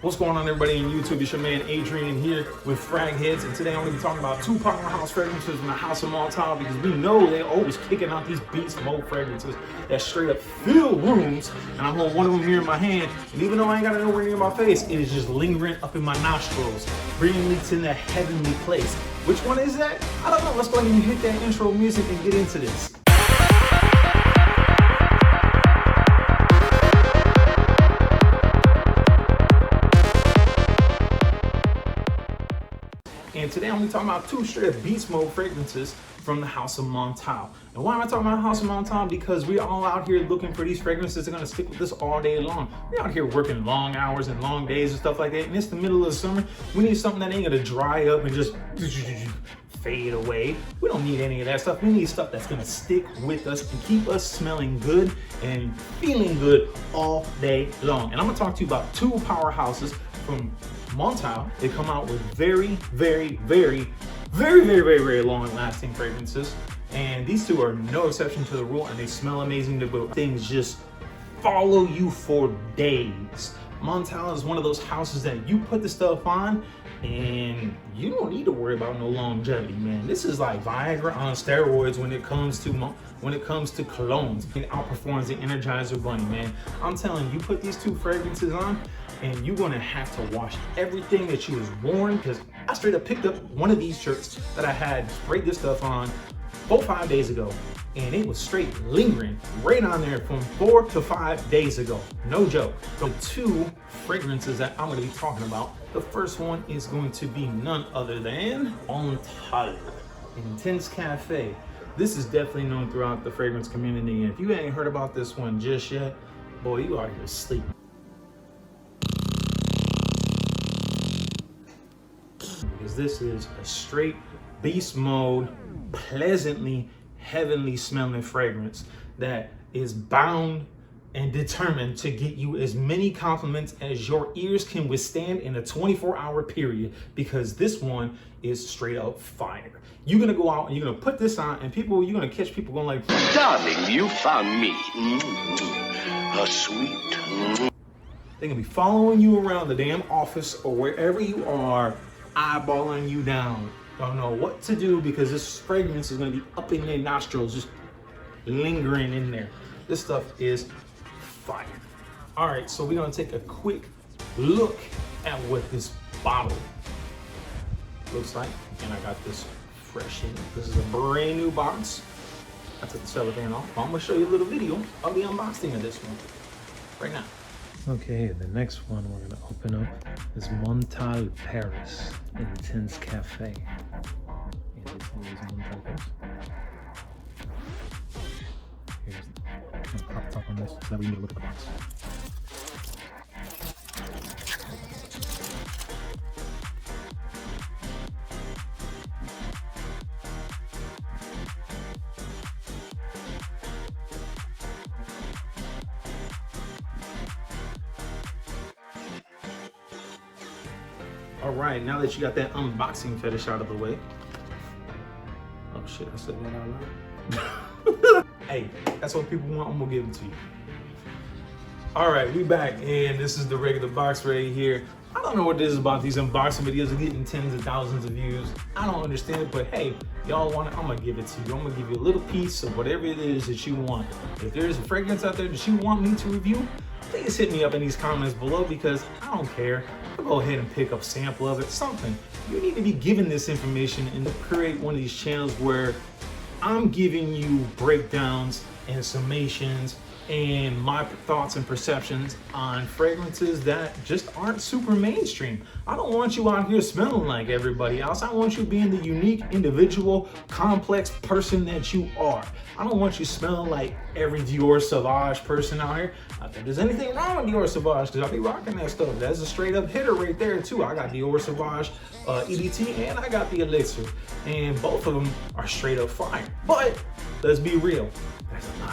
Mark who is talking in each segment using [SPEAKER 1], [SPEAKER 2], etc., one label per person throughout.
[SPEAKER 1] What's going on, everybody in YouTube? It's your man Adrian here with Frag Heads, and today I'm going to be talking about two powerhouse fragrances from the House of Montale, because we know they're always kicking out these beast mode fragrances that straight up fill rooms. And I'm holding one of them here in my hand, and even though I ain't got it nowhere near my face, it is just lingering up in my nostrils, bringing me to that heavenly place. Which one is that? I don't know. Let's go ahead and hit that intro music and get into this. And today I'm going to be talking about two straight up beast mode fragrances from the House of Montale. And why am I talking about House of Montale? Because we're all out here looking for these fragrances that are going to stick with us all day long. We're out here working long hours and long days and stuff like that. And it's the middle of the summer. We need something that ain't going to dry up and just fade away. We don't need any of that stuff. We need stuff that's going to stick with us and keep us smelling good and feeling good all day long. And I'm going to talk to you about two powerhouses from Montale. They come out with very long lasting fragrances, and these two are no exception to the rule, and they smell amazing. Things just follow you for days. Montale is one of those houses that you put the stuff on and you don't need to worry about no longevity, man. This is like Viagra on steroids when it comes to colognes. It outperforms the Energizer Bunny, man. I'm telling you, put these two fragrances on and you're gonna have to wash everything that you was worn, because I straight up picked up one of these shirts that I had sprayed this stuff on 4-5 days ago, and it was straight lingering right on there from 4 to 5 days ago. No joke. The two fragrances that I'm going to be talking about, the first one is going to be none other than Montale Intense Café. This is definitely known throughout the fragrance community, and if you ain't heard about this one just yet, boy, you out here sleeping. Because this is a straight beast mode, pleasantly heavenly smelling fragrance that is bound and determined to get you as many compliments as your ears can withstand in a 24-hour period, because this one is straight up fire. You're gonna go out and you're gonna put this on, and you're gonna catch people going like,
[SPEAKER 2] "Darling, you found me. A sweet."
[SPEAKER 1] They're gonna be following you around the damn office or wherever you are, eyeballing you down. Don't know what to do, because this fragrance is going to be up in their nostrils, just lingering in there. This stuff is fire. All right, so we're going to take a quick look at what this bottle looks like. And I got this fresh in. This is a brand new box. I took the cellophane off. I'm going to show you a little video of the unboxing of this one right now. Okay, the next one we're gonna open up is Montale Paris Intense Café. And this one is Montale Paris. Here's the pop top on this, so that we need to look at the box. All right, now that you got that unboxing fetish out of the way. Oh shit, I said that out loud. Hey, that's what people want, I'm gonna give it to you. All right, we back, and this is the regular box right here. I don't know what this is about these unboxing videos are getting tens of thousands of views. I don't understand it, but hey, y'all want it, I'm gonna give it to you. I'm gonna give you a little piece of whatever it is that you want. If there's a fragrance out there that you want me to review, please hit me up in these comments below, because I don't care. I'll go ahead and pick up a sample of it, something. You need to be given this information and create one of these channels where I'm giving you breakdowns and summations and my thoughts and perceptions on fragrances that just aren't super mainstream. I don't want you out here smelling like everybody else. I want you being the unique, individual, complex person that you are. I don't want you smelling like every Dior Sauvage person out here. Not that there's anything wrong with Dior Sauvage, because I'll be rocking that stuff. That's a straight up hitter right there too. I got Dior Sauvage EDT, and I got the Elixir, and both of them are straight up fire. But let's be real, there's a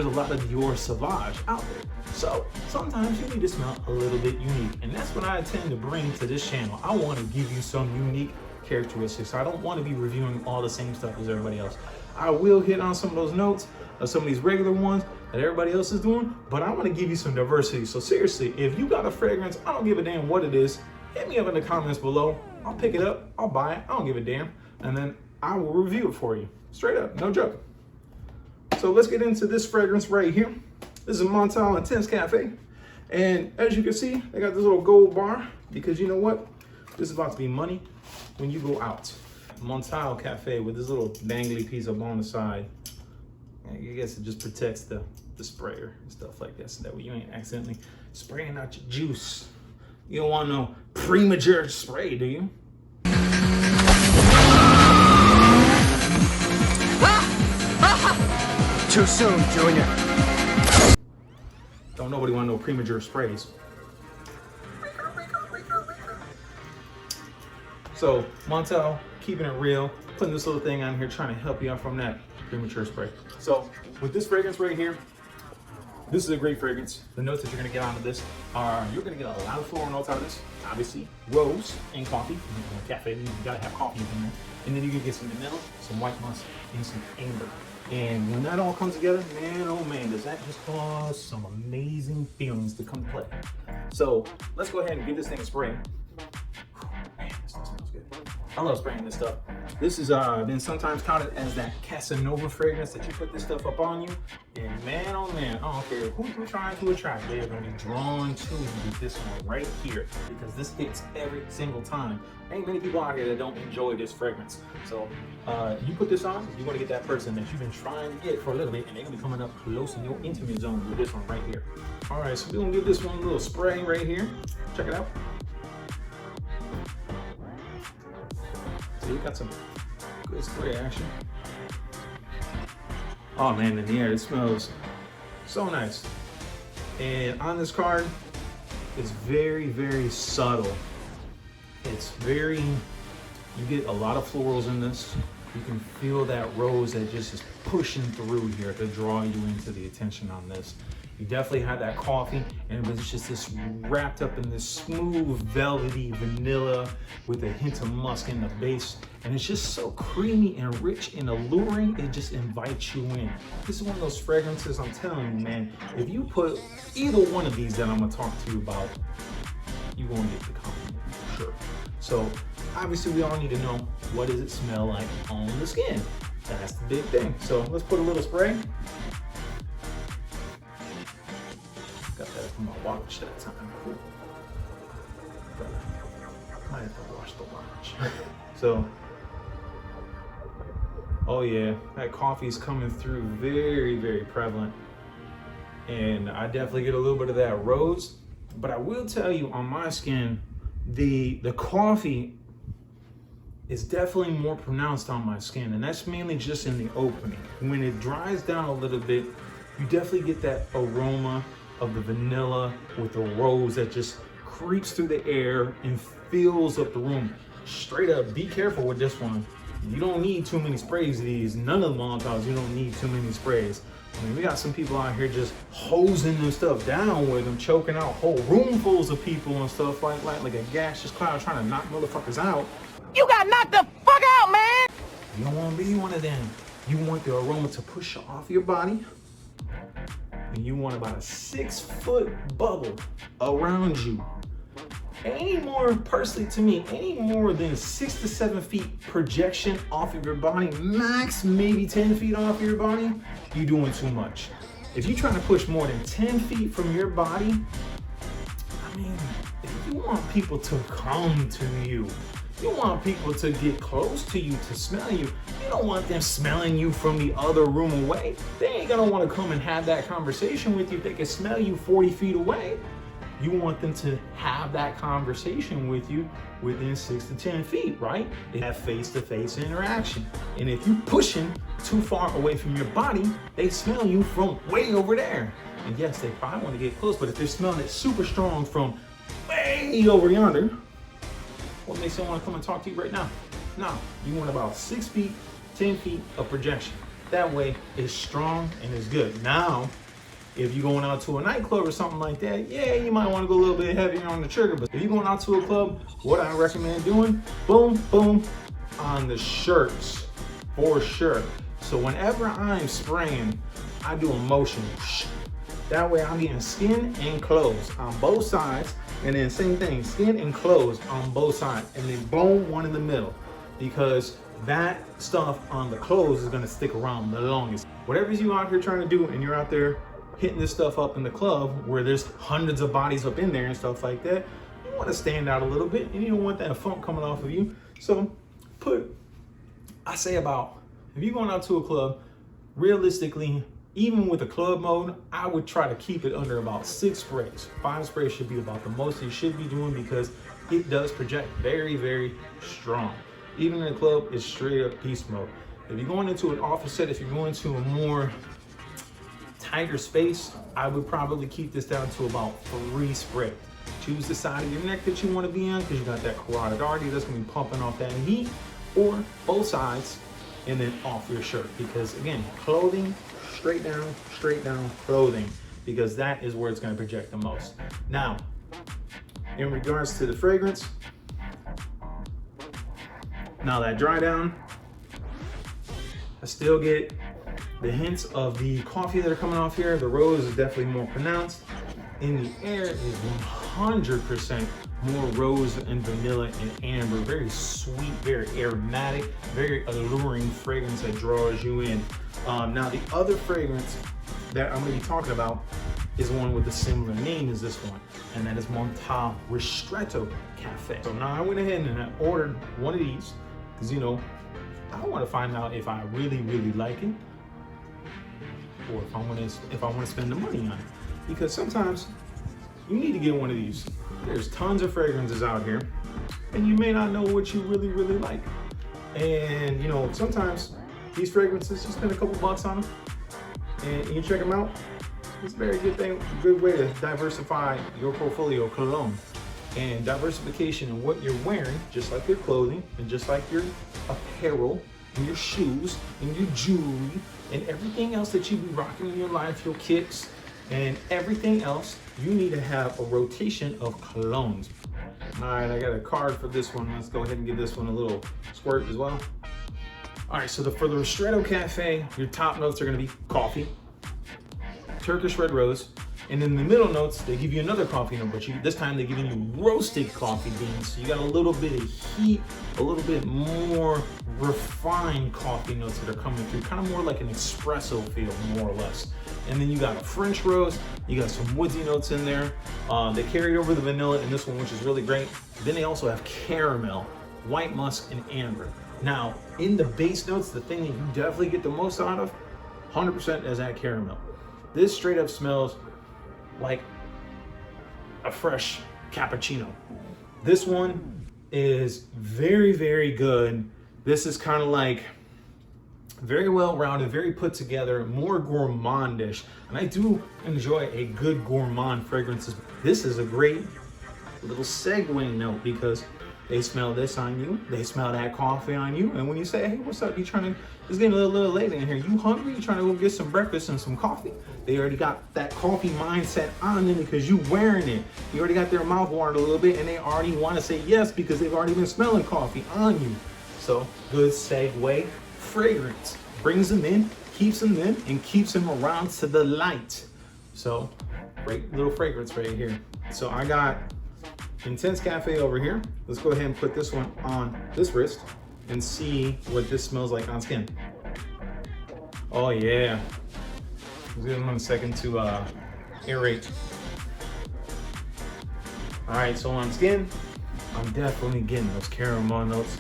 [SPEAKER 1] lot of Dior Sauvage out there. So sometimes you need to smell a little bit unique, and that's what I intend to bring to this channel. I want to give you some unique characteristics. I don't want to be reviewing all the same stuff as everybody else. I will hit on some of those notes, some of these regular ones, that everybody else is doing, but I want to give you some diversity. So seriously, if you got a fragrance, I don't give a damn what it is, hit me up in the comments below. I'll pick it up, I'll buy it, I don't give a damn, and then I will review it for you. Straight up, no joke. So let's get into this fragrance right here. This is Montale Intense Cafe. And as you can see, they got this little gold bar because you know what? This is about to be money when you go out. Montale Cafe with this little dangly piece up on the side. I guess it just protects the sprayer and stuff like that, so that way you ain't accidentally spraying out your juice. You don't want no premature spray, do you?
[SPEAKER 3] Too soon, Junior.
[SPEAKER 1] Don't nobody want no premature sprays. So Montale, keeping it real, putting this little thing on here, trying to help you out from that premature spray. So with this fragrance right here, this is a great fragrance. The notes that you're gonna get out of this are, you're gonna get a lot of floral notes out of this. Obviously, rose and coffee. Cafe, you gotta have coffee in there. And then you can get some vanilla, some white musk, and some amber. And when that all comes together, man, oh man, does that just cause some amazing feelings to come play. So let's go ahead and give this thing a spray. Man, this stuff smells good. I love spraying this stuff. This is been sometimes counted as that Casanova fragrance that you put this stuff up on you. And man, oh man, I don't care who you're trying to attract, they are going to be drawn to you with this one right here, because this hits every single time. Ain't many people out here that don't enjoy this fragrance. So you put this on, you're going to get that person that you've been trying to get for a little bit, and they're going to be coming up close in your intimate zone with this one right here. All right, so we're going to give this one a little spray right here. Check it out. See, we got some good spray action. Oh man, in the air, it smells so nice. And on this card, it's very, very subtle. It's very, you get a lot of florals in this. You can feel that rose that just is pushing through here to draw you into the attention on this. You definitely had that coffee, and it was just this wrapped up in this smooth, velvety vanilla with a hint of musk in the base. And it's just so creamy and rich and alluring, it just invites you in. This is one of those fragrances, I'm telling you, man, if you put either one of these that I'm gonna talk to you about, you're gonna get the compliment for sure. So obviously we all need to know, what does it smell like on the skin? That's the big thing. So let's put a little spray. Got that from my watch that time. Cool. Might have to wash the watch. So, oh yeah, that coffee is coming through very, very prevalent. And I definitely get a little bit of that rose. But I will tell you, on my skin, the coffee is definitely more pronounced on my skin. And that's mainly just in the opening. When it dries down a little bit, you definitely get that aroma of the vanilla with the rose that just creeps through the air and fills up the room. Straight up, be careful with this one. You don't need too many sprays of these. None of the Montales, you don't need too many sprays. I mean, we got some people out here just hosing this stuff down with them, choking out whole roomfuls of people and stuff like a gaseous cloud trying to knock motherfuckers out.
[SPEAKER 4] You got knocked the fuck out, man!
[SPEAKER 1] You don't want to be one of them. You want the aroma to push off your body. And you want about a 6-foot bubble around you. Any more, personally to me, any more than 6 to 7 feet projection off of your body, max maybe 10 feet off your body, you're doing too much. If you're trying to push more than 10 feet from your body, I mean, if you want people to come to you, you want people to get close to you, to smell you. You don't want them smelling you from the other room away. They ain't gonna want to come and have that conversation with you if they can smell you 40 feet away. You want them to have that conversation with you within 6 to 10 feet, right? They have face-to-face interaction. And if you're pushing too far away from your body, they smell you from way over there. And yes, they probably want to get close, but if they're smelling it super strong from way over yonder, what makes them want to come and talk to you right now? No, you want about 6 feet, 10 feet of projection. That way it's strong and it's good. Now, if you're going out to a nightclub or something like that, yeah, you might want to go a little bit heavier on the trigger. But if you're going out to a club, what I recommend doing, boom, boom, on the shirts, for sure. So whenever I'm spraying, I do a motion. That way I'm getting skin and clothes on both sides. And then same thing, skin and clothes on both sides. And then boom, one in the middle. Because that stuff on the clothes is gonna stick around the longest. Whatever you out here trying to do and you're out there hitting this stuff up in the club where there's hundreds of bodies up in there and stuff like that, you wanna stand out a little bit and you don't want that funk coming off of you. So I say about, if you're going out to a club, realistically, even with a club mode, I would try to keep it under about 6 sprays. 5 sprays should be about the most you should be doing because it does project very, very strong. Even in the club, it's straight up beast mode. If you're going into an office set, if you're going to a more tighter space, I would probably keep this down to about 3 sprays. Choose the side of your neck that you want to be on because you got that carotid artery that's going to be pumping off that heat, or both sides and then off your shirt. Because again, clothing, straight down clothing, because that is where it's going to project the most. Now, in regards to the fragrance, now that dry down, I still get the hints of the coffee that are coming off here. The rose is definitely more pronounced. In the air is 100% more rose and vanilla and amber. Very sweet, very aromatic, very alluring fragrance that draws you in. Now the other fragrance that I'm going to be talking about is one with a similar name as this one, and that is Montale Ristretto Café. So now I went ahead and I ordered one of these because, you know, I want to find out if I really like it, or if I want to spend the money on it. Because sometimes you need to get one of these. There's tons of fragrances out here, and you may not know what you really like. And you know, sometimes these fragrances, you spend a couple bucks on them, and you check them out. It's a very good thing, good way to diversify your portfolio of cologne. And diversification in what you're wearing, just like your clothing, and just like your apparel, and your shoes, and your jewelry, and everything else that you be rocking in your life, your kicks, and everything else, you need to have a rotation of colognes. All right, I got a card for this one. Let's go ahead and give this one a little squirt as well. All right, so for the Ristretto Café, your top notes are gonna be coffee, Turkish red rose, and in the middle notes, they give you another coffee note, but this time they're giving you roasted coffee beans. So you got a little bit of heat, a little bit more refined coffee notes that are coming through, kind of more like an espresso feel, more or less. And then you got a French rose, you got some woodsy notes in there. They carried over the vanilla in this one, which is really great. Then they also have caramel, white musk, and amber. Now, in the base notes, the thing that you definitely get the most out of, 100% is that caramel. This straight up smells like a fresh cappuccino. This one is very good. This is kind of like very well rounded, very put together, more gourmandish. And I do enjoy a good gourmand fragrances. This is a great little segue note because they smell this on you, they smell that coffee on you, and when you say, hey, what's up, you trying to, it's getting a little late in here, you hungry, you trying to go get some breakfast and some coffee? They already got that coffee mindset on them because you wearing it. You already got their mouth watered a little bit and they already want to say yes because they've already been smelling coffee on you. So good segue fragrance. Brings them in, keeps them in, and keeps them around to the light. So great little fragrance right here. So I got Intense Café over here. Let's go ahead and put this one on this wrist and see what this smells like on skin. Oh yeah. Let's give them a second to aerate. All right, so on skin, I'm definitely getting those caramel notes.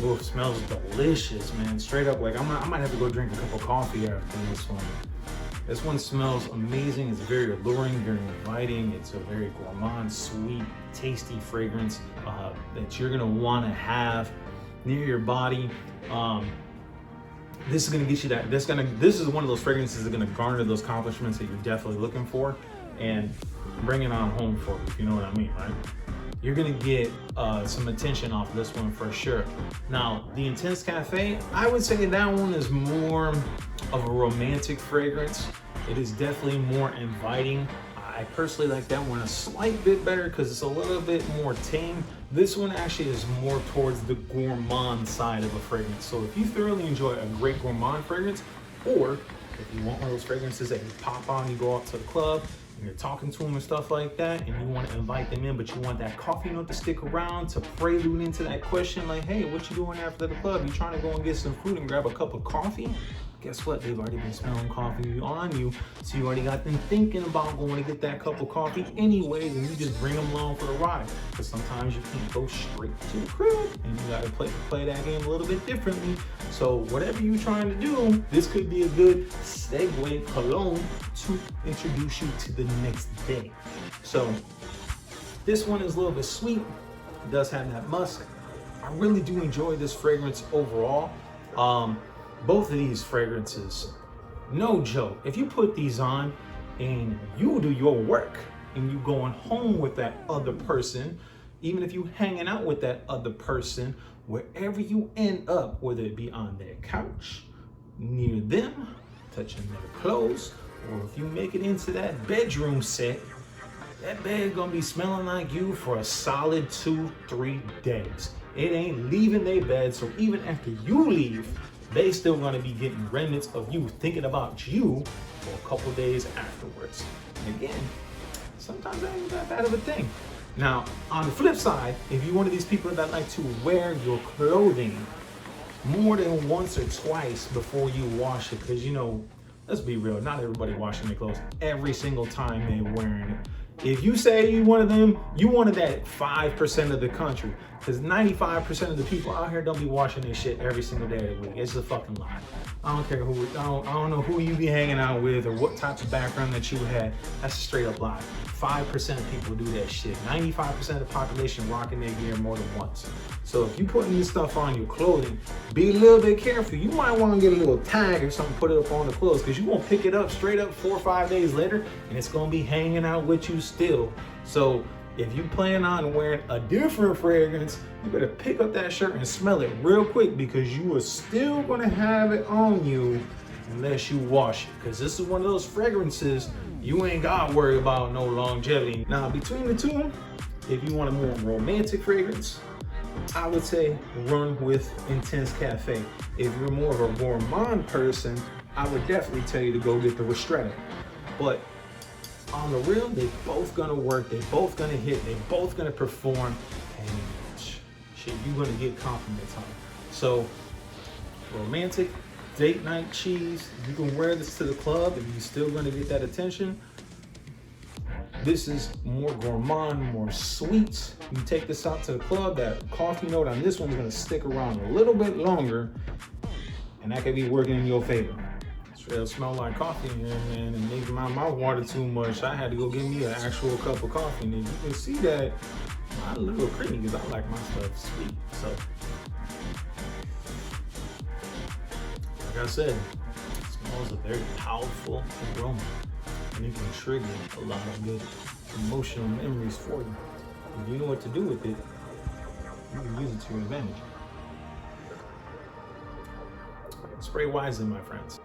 [SPEAKER 1] Ooh, smells delicious, man. Straight up, like I might have to go drink a cup of coffee after this one. This one smells amazing. It's very alluring, very inviting. It's a very gourmand, sweet, tasty fragrance that you're gonna wanna have near your body. This is gonna get you that, this is one of those fragrances that are gonna garner those accomplishments that you're definitely looking for and bring it on home for you, if you know what I mean, right? You're gonna get some attention off this one for sure. Now, the Intense Café, I would say that one is more of a romantic fragrance. It is definitely more inviting. I personally like that one a slight bit better because it's a little bit more tame. This one actually is more towards the gourmand side of a fragrance. So if you thoroughly enjoy a great gourmand fragrance, or if you want one of those fragrances that you pop on, you go out to the club, and you're talking to them and stuff like that, and you want to invite them in, but you want that coffee note to stick around to prelude into that question like, hey, what you doing after the club? You trying to go and get some food and grab a cup of coffee? Guess what? They've already been smelling coffee on you, so you already got them thinking about going to get that cup of coffee anyways, and you just bring them along for the ride. Because sometimes you can't go straight to the crib, and you got to play that game a little bit differently. So whatever you're trying to do, this could be a good segue cologne to introduce you to the next day. So this one is a little bit sweet. It does have that musk. I really do enjoy this fragrance overall. Both of these fragrances, no joke, if you put these on and you do your work and you going home with that other person, even if you hanging out with that other person, wherever you end up, whether it be on their couch, near them, touching their clothes, or if you make it into that bedroom set, that bed's gonna be smelling like you for a solid 2-3 days. It ain't leaving their bed, so even after you leave, they still gonna be getting remnants of you thinking about you for a couple days afterwards. And again, sometimes that ain't that bad of a thing. Now, on the flip side, if you're one of these people that like to wear your clothing more than once or twice before you wash it, because you know, let's be real, not everybody washing their clothes every single time they're wearing it. If you say you one of them, you one of that 5% of the country, because 95% of the people out here don't be washing their shit every single day of the week. It's a fucking lie. I don't care who, I don't know who you be hanging out with or what types of background that you had. That's a straight up lie. 5% of people do that shit. 95% of the population rocking their gear more than once. So if you putting this stuff on your clothing, be a little bit careful. You might want to get a little tag or something, put it up on the clothes, because you're going to pick it up straight up 4 or 5 days later, and it's going to be hanging out with you still. So if you plan on wearing a different fragrance, you better pick up that shirt and smell it real quick, because you are still going to have it on you unless you wash it. Because this is one of those fragrances you ain't got to worry about no longevity. Now, between the two, if you want a more romantic fragrance, I would say run with Intense Café. If you're more of a gourmand person, I would definitely tell you to go get the Ristretto. But on the real, they both gonna work, they both gonna hit, they both gonna perform, and shit, you're gonna get compliments on it. So, romantic, date night cheese, you can wear this to the club and you're still gonna get that attention. This is more gourmand, more sweet. You take this out to the club, that coffee note on this one is gonna stick around a little bit longer, and that could be working in your favor. It'll smell like coffee in here, man, and make my mouth water too much. I had to go get me an actual cup of coffee, and you can see that I'm a little creamy because I like my stuff sweet. So, like I said, it smells a very powerful aroma, and it can trigger a lot of good emotional memories for you. If you know what to do with it, you can use it to your advantage. Spray wisely, my friends.